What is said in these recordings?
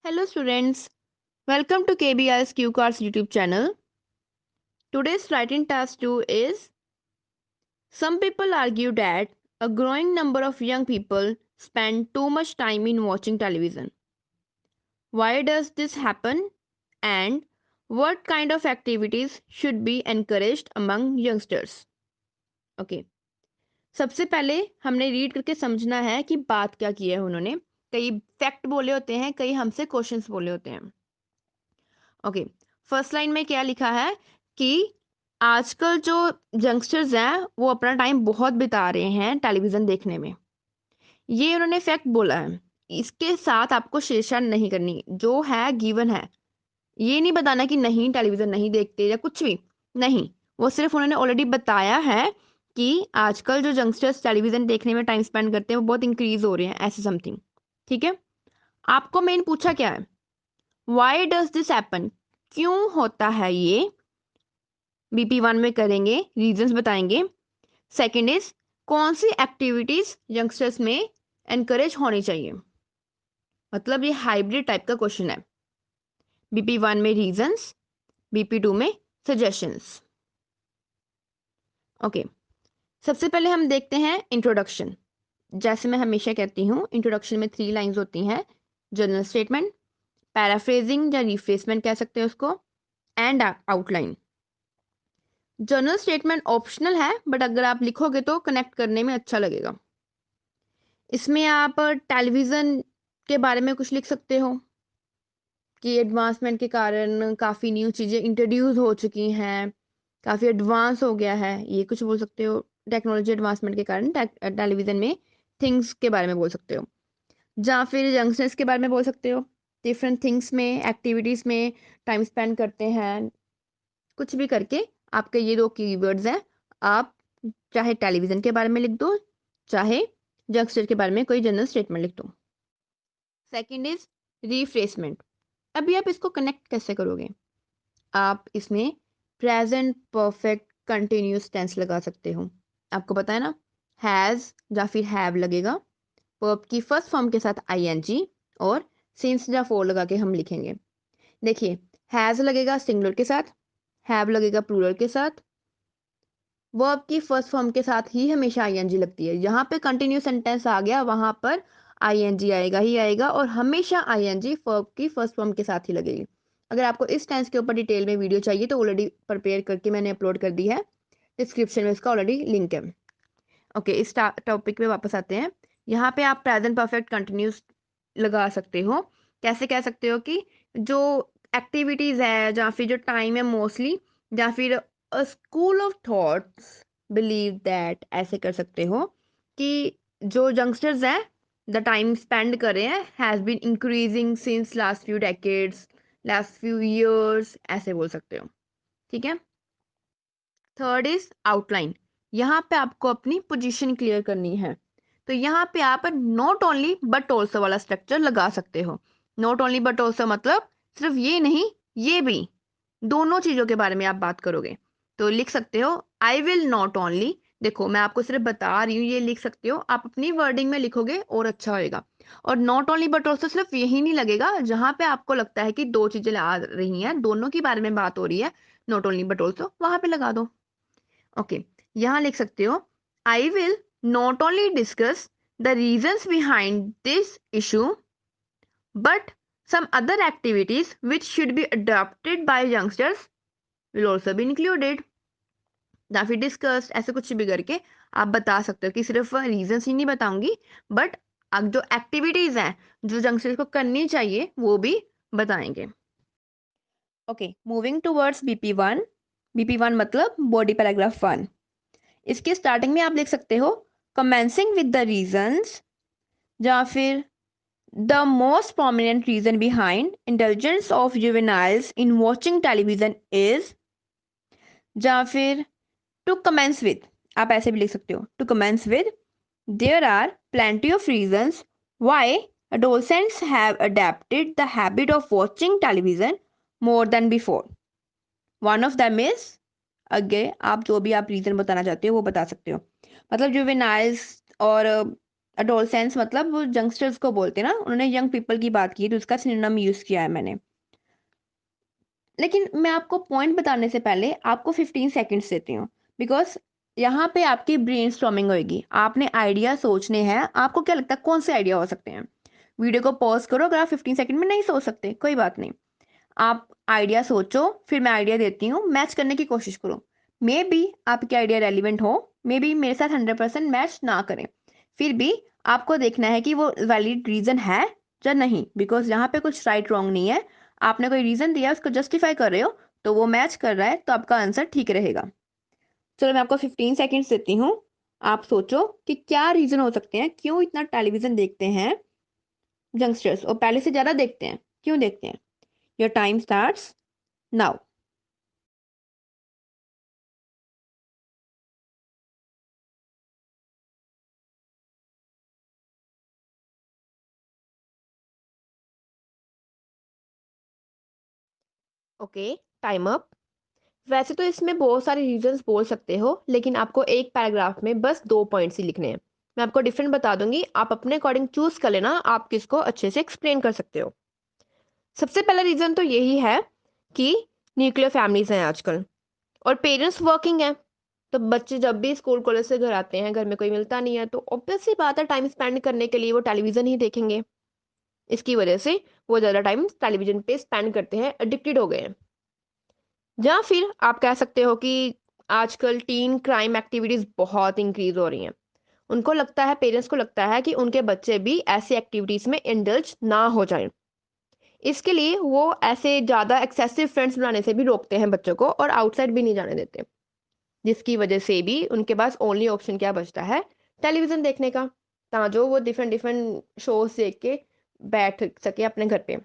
Hello students, welcome to KBR's QCars YouTube channel. Today's writing task 2 is some people argue that a growing number of young people spend too much time in watching television. Why does this happen and what kind of activities should be encouraged among youngsters? Okay. सबसे पहले हमने read करके समझना है कि बात क्या की है उन्होंने. कई फैक्ट बोले होते हैं, कई हमसे क्वेश्चंस बोले होते हैं. ओके. फर्स्ट लाइन में क्या लिखा है कि आजकल जो यंगस्टर्स हैं वो अपना टाइम बहुत बिता रहे हैं टेलीविजन देखने में. ये उन्होंने फैक्ट बोला है. इसके साथ आपको छेड़छाड़ नहीं करनी, जो है गिवन है. ये नहीं बताना कि नहीं टेलीविजन नहीं देखते या कुछ भी नहीं. वो सिर्फ उन्होंने ऑलरेडी बताया है कि आजकल जो यंगस्टर्स टेलीविजन देखने में टाइम स्पेंड करते हैं वो बहुत इंक्रीज हो रहे हैं, ऐसे समथिंग. ठीक है. आपको मेन पूछा क्या है, वाई डज दिस हैपन, क्यों होता है ये. BP1 में करेंगे, रीजंस बताएंगे. सेकंड इज कौन सी एक्टिविटीज यंगस्टर्स में एनकरेज होनी चाहिए. मतलब ये हाइब्रिड टाइप का क्वेश्चन है. BP1 में रीजंस, BP2 में सजेशंस. ओके. सबसे पहले हम देखते हैं इंट्रोडक्शन. जैसे मैं हमेशा कहती हूँ, इंट्रोडक्शन में 3 लाइंस होती हैं. जनरल स्टेटमेंट, पैराफ्रेजिंग या रिफ्रेसमेंट कह सकते हैं उसको, and outline. General statement optional है, बट अगर आप लिखोगे तो कनेक्ट करने में अच्छा लगेगा. इसमें आप टेलीविज़न के बारे में कुछ लिख सकते हो कि एडवांसमेंट के कारण काफ़ी न्यू चीज़ें इंट्रोड्यूस हो चुकी हैं, काफ़ी एडवांस हो गया है, ये कुछ बोल सकते हो. टेक्नोलॉजी एडवांसमेंट के कारण टेलीविज़न में थिंग्स के बारे में बोल सकते हो, या फिर यंगस्टर्स के बारे में बोल सकते हो. डिफरेंट थिंग्स में, एक्टिविटीज़ में टाइम स्पेंड करते हैं. कुछ भी करके आपके ये 2 कीवर्ड्स हैं. आप चाहे टेलीविज़न के बारे में लिख दो, चाहे यंगस्टर के बारे में कोई जनरल स्टेटमेंट लिख दो. Second is refreshment. अभी आप इसको कनेक्ट कैसे करोगे. आप इसमें प्रेजेंट परफेक्ट कंटिन्यूस टेंस लगा सकते हो. आपको पता है ना, हैज़ या फिर हैव लगेगा. वर्ब की फर्स्ट फॉर्म के साथ आईएनजी, और सिंस या फोर लगा के हम लिखेंगे. देखिए, हैज़ लगेगा सिंगुलर के साथ, हैव लगेगा प्लूरल के साथ. वर्ब की फर्स्ट फॉर्म के साथ ही हमेशा आईएनजी लगती है. यहाँ पे कंटिन्यूस सेंटेंस आ गया, वहां पर आईएनजी आएगा ही आएगा, और हमेशा आईएनजी वर्ब की फर्स्ट फॉर्म के साथ ही लगेगी. अगर आपको इस टेंस के ऊपर डिटेल में वीडियो चाहिए तो ऑलरेडी प्रिपेयर करके मैंने अपलोड कर दी है, डिस्क्रिप्शन में इसका ऑलरेडी लिंक है. ओके, इस टॉपिक पे वापस आते हैं. यहाँ पे आप प्रेजेंट परफेक्ट कंटिन्यूस लगा सकते हो. कैसे कह सकते हो कि जो एक्टिविटीज है या फिर जो टाइम है मोस्टली, या फिर अ school of thoughts believe that, ऐसे कर सकते हो कि जो यंगस्टर्स हैं द टाइम स्पेंड कर रहे हैं has been increasing since last few decades, last few years, ऐसे बोल सकते हो. ठीक है. Third is outline. यहाँ पे आपको अपनी पोजीशन क्लियर करनी है. तो यहाँ पे आप नॉट ओनली बट ऑल्सो वाला स्ट्रक्चर लगा सकते हो. नॉट ओनली बट ऑल्सो मतलब सिर्फ ये नहीं, ये भी, दोनों चीजों के बारे में आप बात करोगे. तो लिख सकते हो आई विल नॉट ओनली. देखो, मैं आपको सिर्फ बता रही हूँ, ये लिख सकते हो. आप अपनी वर्डिंग में लिखोगे और अच्छा होएगा. और नॉट ओनली बट ऑल्सो सिर्फ यही नहीं लगेगा. जहां पे आपको लगता है कि दो चीजें आ रही हैं, दोनों के बारे में बात हो रही है, नॉट ओनली बट ऑल्सो वहां पे लगा दो. ओके. यहाँ लिख सकते हो I will not only discuss the reasons behind this issue, but some other activities which should be adopted by youngsters will also be included. या फिर डिस्कस्ड, ऐसे कुछ भी करके आप बता सकते हो कि सिर्फ रीजंस ही नहीं बताऊंगी, बट जो एक्टिविटीज हैं जो यंगस्टर्स को करनी चाहिए वो भी बताएंगे. Okay, moving towards BP1. BP1 मतलब बॉडी पैराग्राफ 1. इसके स्टार्टिंग में आप लिख सकते हो कमेंसिंग विद द रीजंस, या फिर the most prominent reason behind intelligence of juveniles in watching television is, या फिर टू कमेंस विद. आप ऐसे भी लिख सकते हो to commence with there are plenty of reasons why adolescents have adapted the habit of watching television more than before. One of them is, आगे आप जो भी आप रीजन बताना चाहते हो वो बता सकते हो. मतलब जुवेनाइल्स और एडोलसेंस मतलब वो यंगस्टर्स को बोलते हैं ना, उन्होंने यंग पीपल की बात की, तो उसका सिनोनिम यूज़ किया है मैंने। लेकिन मैं आपको पॉइंट बताने से पहले आपको 15 सेकंड्स देती हूँ, बिकॉज़ यहाँ पे आपकी ब्रेनस्टॉर्मिंग होएगी। आपने आइडिया सोचने हैं, आपको क्या लगता है कौन से आइडिया हो सकते हैं? वीडियो को पॉज़ करो, अगर आप 15 सेकंड में नहीं सोच सकते, कोई बात नहीं। आप आइडिया सोचो, फिर मैं आइडिया देती हूँ, मैच करने की कोशिश करो। मेबी आपके आइडिया रेलेवेंट हो, मेबी मेरे साथ 100% मैच ना करें। फिर भी आपको देखना है कि वो वैलिड रीज़न है या नहीं, बिकॉज़ यहाँ पे कुछ राइट रॉन्ग नहीं है। आपने कोई रीज़न दिया है, उसको जस्टिफाई कर रहे हो, तो वो मैच कर रहा है, तो आपका आंसर ठीक रहेगा। चलो मैं आपको 15 सेकंड्स देती हूँ। आप सोचो कि क्या रीज़न हो सकते हैं, क्यों इतना टेलीविज़न देखते हैं यंगस्टर्स और पहले से ज़्यादा देखते हैं, क्यों देखते हैं? Your time starts now. Okay, time up. वैसे तो इसमें बहुत सारे रीजंस बोल सकते हो, लेकिन आपको एक पैराग्राफ में बस 2 पॉइंट्स ही लिखने हैं। मैं आपको डिफरेंट बता दूंगी, आप अपने अकॉर्डिंग चूज कर लेना, आप किसको अच्छे से एक्सप्लेन कर सकते हो। सबसे पहला रीजन तो यही है कि न्यूक्लियर फैमिलीज हैं आजकल और पेरेंट्स वर्किंग हैं। तो बच्चे जब भी स्कूल कॉलेज से घर आते हैं, घर में कोई मिलता नहीं है, तो ऑब्वियस सी बात है टाइम स्पेंड करने के लिए वो टेलीविजन ही देखेंगे। इसकी वजह से वो ज़्यादा टाइम टेलीविजन पे स्पेंड करते हैं, एडिक्टेड हो गए हैं। या फिर आप कह सकते हो कि आजकल टीन क्राइम एक्टिविटीज बहुत इंक्रीज हो रही हैं। उनको लगता है, पेरेंट्स को लगता है कि उनके बच्चे भी ऐसी एक्टिविटीज में इंडल्ज ना हो जाएं। इसके लिए वो ऐसे ज़्यादा एक्सेसिव फ्रेंड्स बनाने से भी रोकते हैं बच्चों को और आउटसाइड भी नहीं जाने देते, जिसकी वजह से भी उनके पास ओनली ऑप्शन क्या बचता है, टेलीविज़न देखने का, ताकि वो डिफरेंट डिफरेंट शोज देख के बैठ सके अपने घर पे।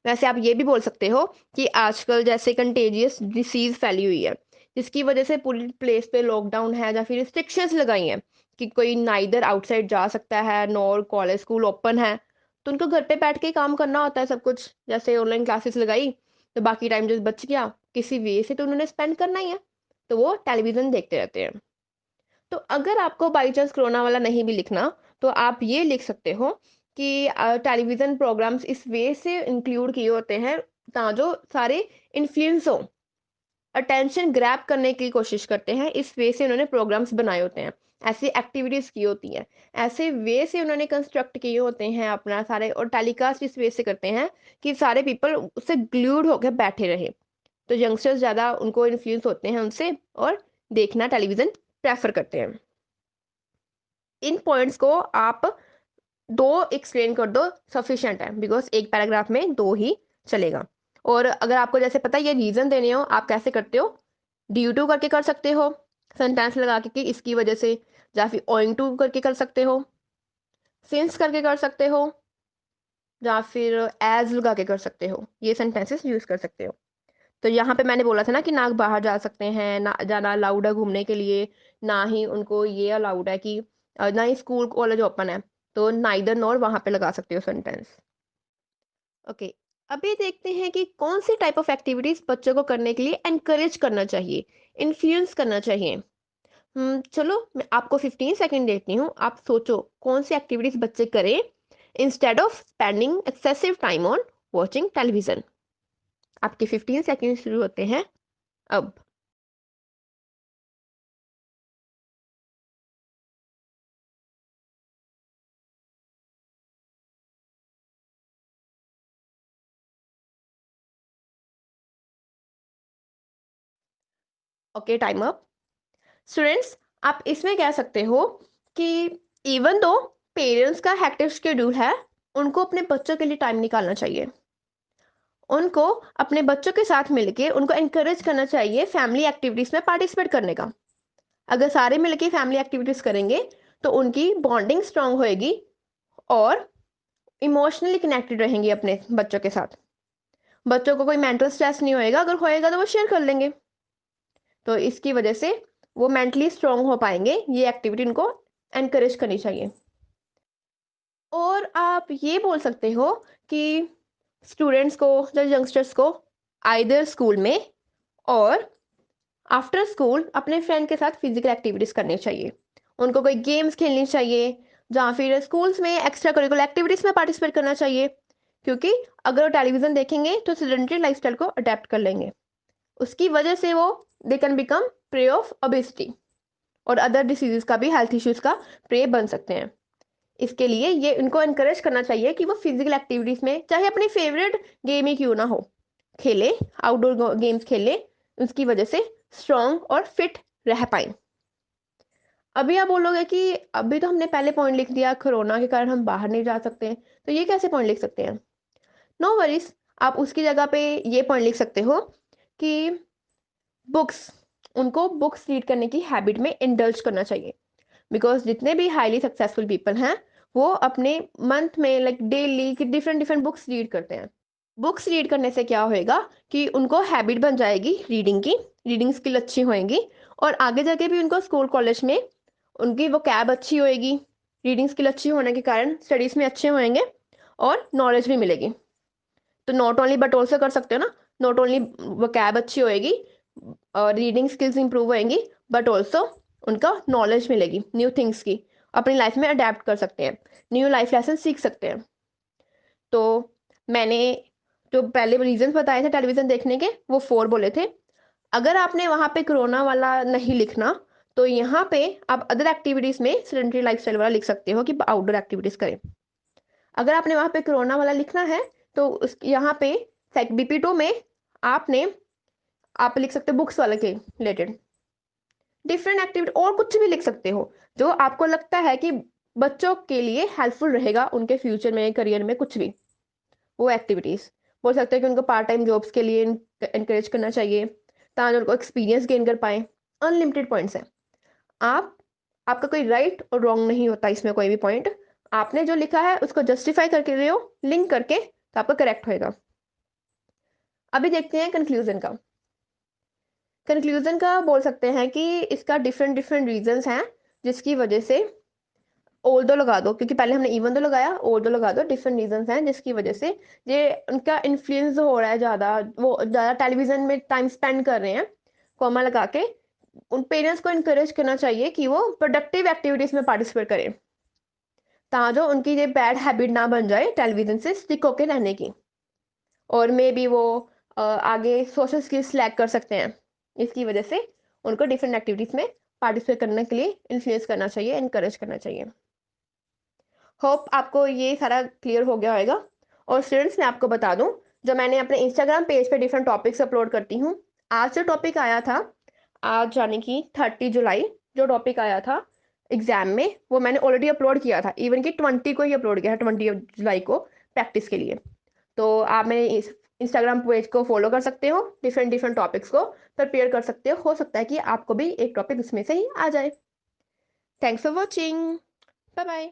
वैसे आप ये भी बोल सकते हो कि आजकल जैसे कंटेजियस डिसीज फैली हुई है, जिसकी वजह से पूरी प्लेस पे लॉकडाउन है या फिर रिस्ट्रिक्शंस लगाई हैं कि कोई ना इधर आउटसाइड जा सकता है, नॉर कॉलेज स्कूल ओपन है। तो उनको घर पे बैठ के ही काम करना होता है सब कुछ। जैसे ऑनलाइन क्लासेस लगाई, तो बाकी टाइम जो बच गया किसी वे से तो उन्होंने स्पेंड करना ही है, तो वो टेलीविज़न देखते रहते हैं। तो अगर आपको बाई चांस कोरोना वाला नहीं भी लिखना, तो आप ये लिख सकते हो कि टेलीविज़न प्रोग्राम्स इस वे से इंक्लूड किए होते हैं ताकि जो सारे इन्फ्लुएंस हो, अटेंशन ग्रैब करने की कोशिश करते हैं, इस वे से उन्होंने प्रोग्राम्स बनाए होते हैं, ऐसी एक्टिविटीज़ की होती हैं, ऐसे वे से उन्होंने कंस्ट्रक्ट किए होते हैं अपना सारे, और टेलीकास्ट इस वे से करते हैं कि सारे पीपल उससे ग्लूड होकर बैठे रहे। तो यंगस्टर्स ज़्यादा उनको इन्फ्लुएंस होते हैं उनसे और देखना टेलीविज़न प्रेफ़र करते हैं। इन पॉइंट्स को आप 2 एक्सप्लेन कर दो, सफिशिएंट है, बिकॉज़ एक पैराग्राफ में 2 ही चलेगा। और अगर आपको जैसे पता है ये रीज़न देने हो, आप कैसे करते हो? ड्यू टू करके कर सकते हो, सेंटेंस लगा के कि इसकी वजह से, या फिर ओइंग टू करके कर सकते हो, सिंस करके कर सकते हो, या फिर एज़ लगा के कर सकते हो। ये सेंटेंसेस यूज़ कर सकते हो। तो यहाँ पे मैंने बोला था ना कि ना बाहर जा सकते हैं, ना जाना अलाउड है घूमने के लिए, ना ही उनको ये अलाउड है कि ना ही स्कूल कॉलेज ओपन है, तो नाइदर नॉर वहाँ पे लगा सकते हो सेंटेंस। ओके, अभी देखते हैं कि कौन सी टाइप ऑफ एक्टिविटीज बच्चों को करने के लिए एनकरेज करना चाहिए, इन्फ्लुएंस करना चाहिए। चलो मैं आपको 15 सेकंड देती हूँ, आप सोचो कौन सी एक्टिविटीज बच्चे करें instead of spending excessive time on watching television. आपके 15 सेकंड शुरू होते हैं अब। Okay, time up. स्टूडेंट्स, आप इसमें कह सकते हो कि इवन दो पेरेंट्स का हेक्टिक शेड्यूल है, उनको अपने बच्चों के लिए टाइम निकालना चाहिए। उनको अपने बच्चों के साथ मिलके उनको एनकरेज करना चाहिए फैमिली एक्टिविटीज में पार्टिसिपेट करने का। अगर सारे मिलके फैमिली एक्टिविटीज करेंगे, तो उनकी बॉन्डिंग स्ट्रांग होएगी और इमोशनली कनेक्टेड रहेंगे अपने बच्चों के साथ। बच्चों को कोई मेंटल स्ट्रेस नहीं होएगा, अगर होएगा तो वो शेयर कर लेंगे। तो इसकी वजह से वो मेंटली स्ट्रांग हो पाएंगे। ये एक्टिविटी उनको एनकरेज करनी चाहिए। और आप ये बोल सकते हो कि स्टूडेंट्स को या यंगस्टर्स को आइदर स्कूल में और आफ्टर स्कूल अपने फ्रेंड के साथ फिजिकल एक्टिविटीज करनी चाहिए। उनको कोई गेम्स खेलनी चाहिए, जहाँ फिर स्कूल्स में एक्स्ट्रा करिकुलर एक्टिविटीज़ में पार्टिसिपेट करना चाहिए, क्योंकि अगर वो टेलीविज़न देखेंगे तो सेडेंटरी लाइफस्टाइल को अडेप्ट कर लेंगे। उसकी वजह से वो they can become pray of obesity और अदर डिसीजेस का भी, हेल्थ इश्यूज़ का प्रे बन सकते हैं। इसके लिए ये उनको एनकरेज करना चाहिए कि वो फिजिकल एक्टिविटीज़ में, चाहे अपनी फेवरेट गेम ही क्यों ना हो, खेले, आउटडोर गेम्स खेले, उसकी वजह से स्ट्रॉन्ग और फिट रह पाएँ। अभी आप बोलोगे कि अभी तो हमने पहले पॉइंट लिख दिया, कोरोना के कारण हम बाहर नहीं जा सकते हैं, तो ये कैसे पॉइंट लिख सकते हैं? नो वरीज़, आप उसकी जगह पे ये पॉइंट लिख सकते हो कि बुक्स, उनको बुक्स रीड करने की हैबिट में इंडल्ज करना चाहिए। बिकॉज़ जितने भी हाईली सक्सेसफुल पीपल हैं, वो अपने मंथ में लाइक डेली की डिफरेंट डिफरेंट बुक्स रीड करते हैं। बुक्स रीड करने से क्या होएगा कि उनको हैबिट बन जाएगी रीडिंग की, रीडिंग स्किल अच्छी होएगी और आगे जाके भी उनको स्कूल कॉलेज में उनकी वोकैब अच्छी होएगी। रीडिंग स्किल अच्छी होने के कारण स्टडीज़ में अच्छे होएँगे और नॉलेज भी मिलेगी। तो नॉट ओनली बट ऑल्सो कर सकते हो ना, नॉट ओनली वोकैब अच्छी होएगी और रीडिंग स्किल्स इंप्रूव होएंगी, बट ऑल्सो उनका नॉलेज मिलेगी न्यू थिंग्स की, अपनी लाइफ में अडेप्ट कर सकते हैं, न्यू लाइफ लेसन सीख सकते हैं। तो मैंने जो पहले रीजंस बताए थे टेलीविज़न देखने के, वो 4 बोले थे। अगर आपने वहाँ पे कोरोना वाला नहीं लिखना, तो यहाँ पे आप अदर एक्टिविटीज़ में सेडेंटरी लाइफ़स्टाइल वाला लिख सकते हो कि आउटडोर एक्टिविटीज़ करें। अगर आपने वहाँ पे कोरोना वाला लिखना है, तो उस यहाँ पे सेक बीपी 2 में आपने आप लिख सकते हो बुक्स वाले के रिलेटेड। डिफरेंट एक्टिविटी और कुछ भी लिख सकते हो, जो आपको लगता है कि बच्चों के लिए हेल्पफुल रहेगा उनके फ्यूचर में, करियर में, कुछ भी। वो एक्टिविटीज़ बोल सकते हैं कि उनको पार्ट टाइम जॉब्स के लिए एनकरेज करना चाहिए, ताकि उनको एक्सपीरियंस गेन कर पाएँ। अनलिमिटेड पॉइंट्स हैं। आप आपका कोई राइट और रॉन्ग नहीं होता इसमें कोई भी पॉइंट। आपने जो लिखा है उसको जस्टिफाई करके रहे हो, लिंक करके, तो आपका करेक्ट होएगा। अभी देखते हैं कंक्लूज़न का। कंक्लूज़न का बोल सकते हैं कि इसका डिफरेंट डिफरेंट रीज़न्स हैं, जिसकी वजह से ऑल्दो लगा दो, क्योंकि पहले हमने इवन दो लगाया, ऑल्दो लगा दो, डिफरेंट रीज़न्स हैं जिसकी वजह से ये उनका इन्फ्लुएंस हो रहा है ज़्यादा, वो ज़्यादा टेलीविज़न में टाइम स्पेंड कर रहे हैं, कॉमा लगा के। उन पेरेंट्स को एनकरेज करना चाहिए कि वो प्रोडक्टिव एक्टिविटीज़ में पार्टिसिपेट करें, ताकि जो उनकी ये बैड हैबिट ना बन जाए टेलीविज़न से स्टिक होके रहने की। और मे बी वो आगे सोशल स्किल्स लैक कर सकते हैं। इसकी वजह से उनको डिफरेंट एक्टिविटीज़ में पार्टिसिपेट करने के लिए इन्फ्लुएंस करना चाहिए, एनकरेज करना चाहिए। होप आपको ये सारा क्लियर हो गया होगा। और स्टूडेंट्स मैं आपको बता दूं, जो मैंने अपने इंस्टाग्राम पेज पे डिफरेंट टॉपिक्स अपलोड करती हूँ। आज जो टॉपिक आया था, आज यानी कि 30 जुलाई, जो टॉपिक आया था एग्जाम में, वो मैंने ऑलरेडी अपलोड किया था, इवन कि 20 को ही अपलोड किया था, 20 जुलाई को, प्रैक्टिस के लिए। तो आप मेरे इस इंस्टाग्राम पेज को फॉलो कर सकते हो, डिफरेंट डिफरेंट टॉपिक्स को प्रिपेयर कर सकते हो सकता है कि आपको भी एक टॉपिक उसमें से ही आ जाए। Thanks for watching. Bye bye.